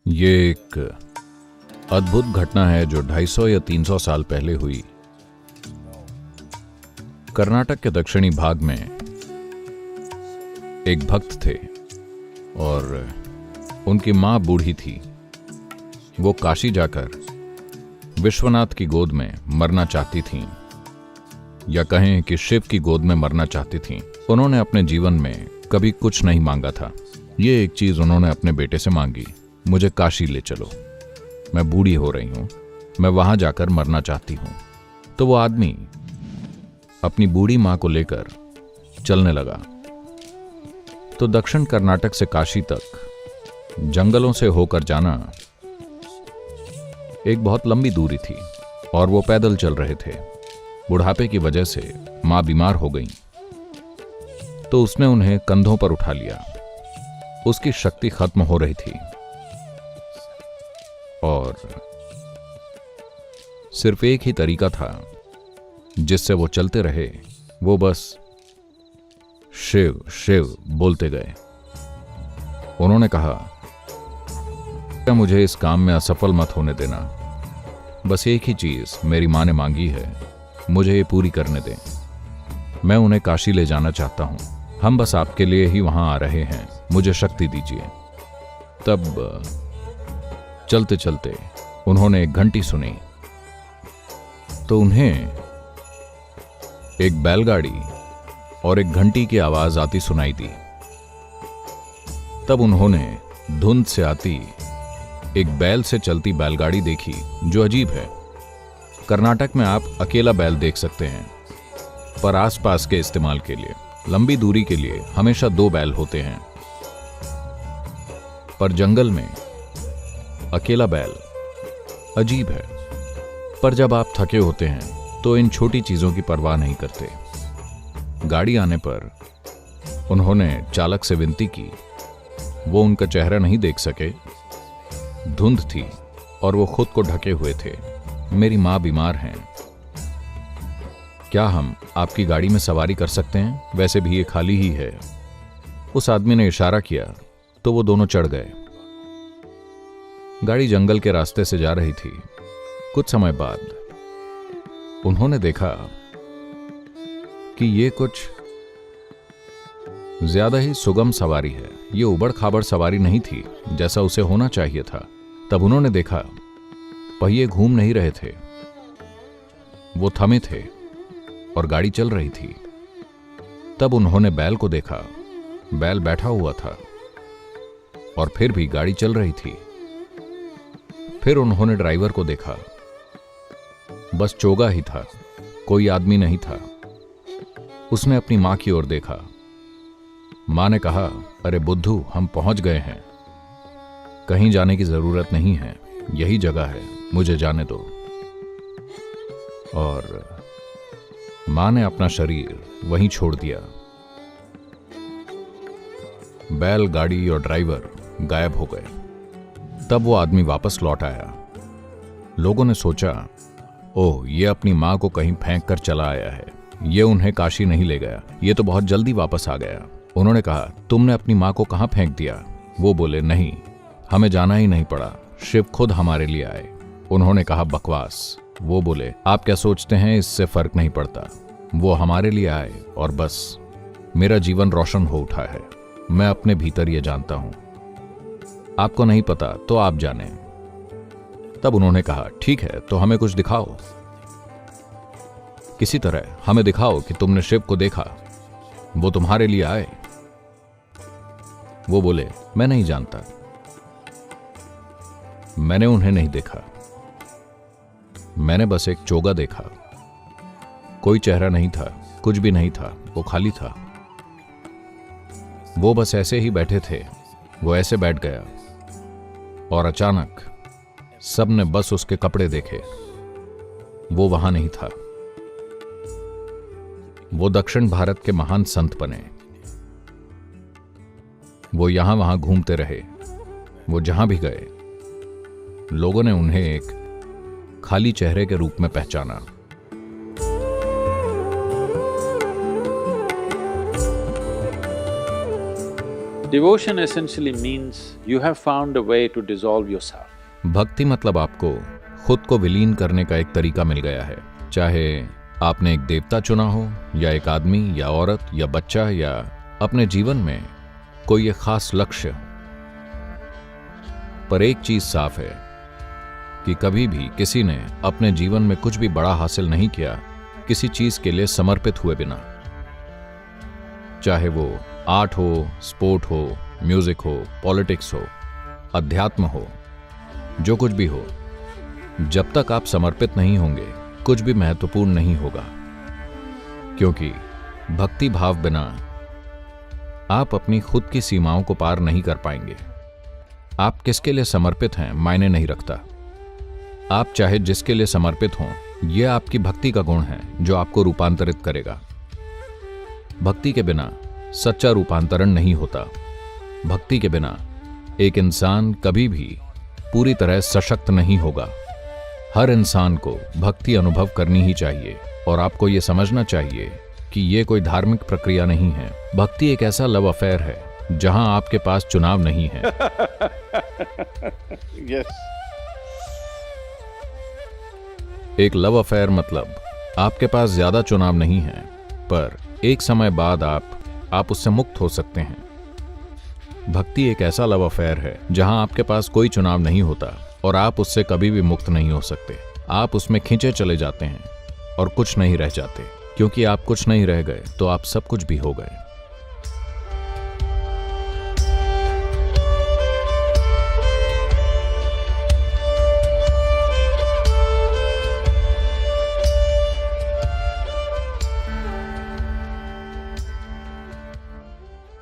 ये एक अद्भुत घटना है जो 250 या 300 साल पहले हुई। कर्नाटक के दक्षिणी भाग में एक भक्त थे और उनकी मां बूढ़ी थी। वो काशी जाकर विश्वनाथ की गोद में मरना चाहती थीं, या कहें कि शिव की गोद में मरना चाहती थीं। उन्होंने अपने जीवन में कभी कुछ नहीं मांगा था। ये एक चीज उन्होंने अपने बेटे से मांगी, मुझे काशी ले चलो, मैं बूढ़ी हो रही हूं, मैं वहां जाकर मरना चाहती हूं। तो वो आदमी अपनी बूढ़ी मां को लेकर चलने लगा। तो दक्षिण कर्नाटक से काशी तक जंगलों से होकर जाना एक बहुत लंबी दूरी थी और वो पैदल चल रहे थे। बुढ़ापे की वजह से मां बीमार हो गई, तो उसने उन्हें कंधों पर उठा लिया। उसकी शक्ति खत्म हो रही थी और सिर्फ एक ही तरीका था जिससे वो चलते रहे, वो बस शिव शिव बोलते गए। उन्होंने कहा, मुझे इस काम में असफल मत होने देना, बस एक ही चीज मेरी मां ने मांगी है, मुझे ये पूरी करने दें। मैं उन्हें काशी ले जाना चाहता हूं, हम बस आपके लिए ही वहां आ रहे हैं, मुझे शक्ति दीजिए। तब चलते चलते उन्होंने एक घंटी सुनी, तो उन्हें एक बैलगाड़ी और एक घंटी की आवाज आती सुनाई दी। तब उन्होंने धुंध से आती एक बैल से चलती बैलगाड़ी देखी, जो अजीब है। कर्नाटक में आप अकेला बैल देख सकते हैं, पर आसपास के इस्तेमाल के लिए लंबी दूरी के लिए हमेशा 2 बैल होते हैं। पर जंगल में अकेला बैल अजीब है। पर जब आप थके होते हैं तो इन छोटी चीजों की परवाह नहीं करते। गाड़ी आने पर उन्होंने चालक से विनती की। वो उनका चेहरा नहीं देख सके, धुंध थी और वो खुद को ढके हुए थे। मेरी मां बीमार हैं, क्या हम आपकी गाड़ी में सवारी कर सकते हैं? वैसे भी ये खाली ही है। उस आदमी ने इशारा किया तो वो दोनों चढ़ गए। गाड़ी जंगल के रास्ते से जा रही थी। कुछ समय बाद उन्होंने देखा कि ये कुछ ज्यादा ही सुगम सवारी है। ये उबड़ खाबड़ सवारी नहीं थी जैसा उसे होना चाहिए था। तब उन्होंने देखा पहिए घूम नहीं रहे थे, वो थमे थे और गाड़ी चल रही थी। तब उन्होंने बैल को देखा, बैल बैठा हुआ था और फिर भी गाड़ी चल रही थी। फिर उन्होंने ड्राइवर को देखा, बस चोगा ही था, कोई आदमी नहीं था। उसने अपनी मां की ओर देखा। मां ने कहा, अरे बुद्धू, हम पहुंच गए हैं, कहीं जाने की जरूरत नहीं है, यही जगह है, मुझे जाने दो। और मां ने अपना शरीर वहीं छोड़ दिया। बैल, गाड़ी और ड्राइवर गायब हो गए। तब वो आदमी वापस लौट आया। लोगों ने सोचा, ओह, ये अपनी मां को कहीं फेंक कर चला आया है, ये उन्हें काशी नहीं ले गया, ये तो बहुत जल्दी वापस आ गया। उन्होंने कहा, तुमने अपनी मां को कहां फेंक दिया? वो बोले, नहीं, हमें जाना ही नहीं पड़ा, शिव खुद हमारे लिए आए। उन्होंने कहा, बकवास। वो बोले, आप क्या सोचते हैं, इससे फर्क नहीं पड़ता, वो हमारे लिए आए और बस मेरा जीवन रोशन हो उठा है। मैं अपने भीतर ये जानता हूं, आपको नहीं पता तो आप जाने। तब उन्होंने कहा, ठीक है, तो हमें कुछ दिखाओ, किसी तरह हमें दिखाओ कि तुमने शिव को देखा, वो तुम्हारे लिए आए। वो बोले, मैं नहीं जानता, मैंने उन्हें नहीं देखा, मैंने बस एक चोगा देखा, कोई चेहरा नहीं था, कुछ भी नहीं था, वो खाली था। वो बस ऐसे ही बैठे थे। वो ऐसे बैठ गया और अचानक सबने बस उसके कपड़े देखे, वो वहां नहीं था। वो दक्षिण भारत के महान संत बने। वो यहां वहां घूमते रहे। वो जहां भी गए, लोगों ने उन्हें एक खाली चेहरे के रूप में पहचाना। Devotion essentially means you have found a way to dissolve yourself. भक्ति मतलब आपको खुद को विलीन करने का एक तरीका मिल गया है। चाहे आपने एक देवता चुना हो, या एक आदमी या औरत या बच्चा, या अपने जीवन में कोई एक खास लक्ष्य, पर एक चीज साफ है कि कभी भी किसी ने अपने जीवन में कुछ भी बड़ा हासिल नहीं किया किसी चीज के लिए समर्पित हुए बिना। चाहे वो आर्ट हो, स्पोर्ट हो, म्यूजिक हो, पॉलिटिक्स हो, अध्यात्म हो, जो कुछ भी हो, जब तक आप समर्पित नहीं होंगे कुछ भी महत्वपूर्ण नहीं होगा। क्योंकि भक्ति भाव बिना आप अपनी खुद की सीमाओं को पार नहीं कर पाएंगे। आप किसके लिए समर्पित हैं मायने नहीं रखता। आप चाहे जिसके लिए समर्पित हों, यह आपकी भक्ति का गुण है जो आपको रूपांतरित करेगा। भक्ति के बिना सच्चा रूपांतरण नहीं होता। भक्ति के बिना एक इंसान कभी भी पूरी तरह सशक्त नहीं होगा। हर इंसान को भक्ति अनुभव करनी ही चाहिए और आपको यह समझना चाहिए कि यह कोई धार्मिक प्रक्रिया नहीं है। भक्ति एक ऐसा लव अफेयर है जहां आपके पास चुनाव नहीं है। Yes. एक लव अफेयर मतलब आपके पास ज्यादा चुनाव नहीं है, पर एक समय बाद आप उससे मुक्त हो सकते हैं। भक्ति एक ऐसा लव अफेयर है जहां आपके पास कोई चुनाव नहीं होता और आप उससे कभी भी मुक्त नहीं हो सकते। आप उसमें खींचे चले जाते हैं और कुछ नहीं रह जाते, क्योंकि आप कुछ नहीं रह गए तो आप सब कुछ भी हो गए।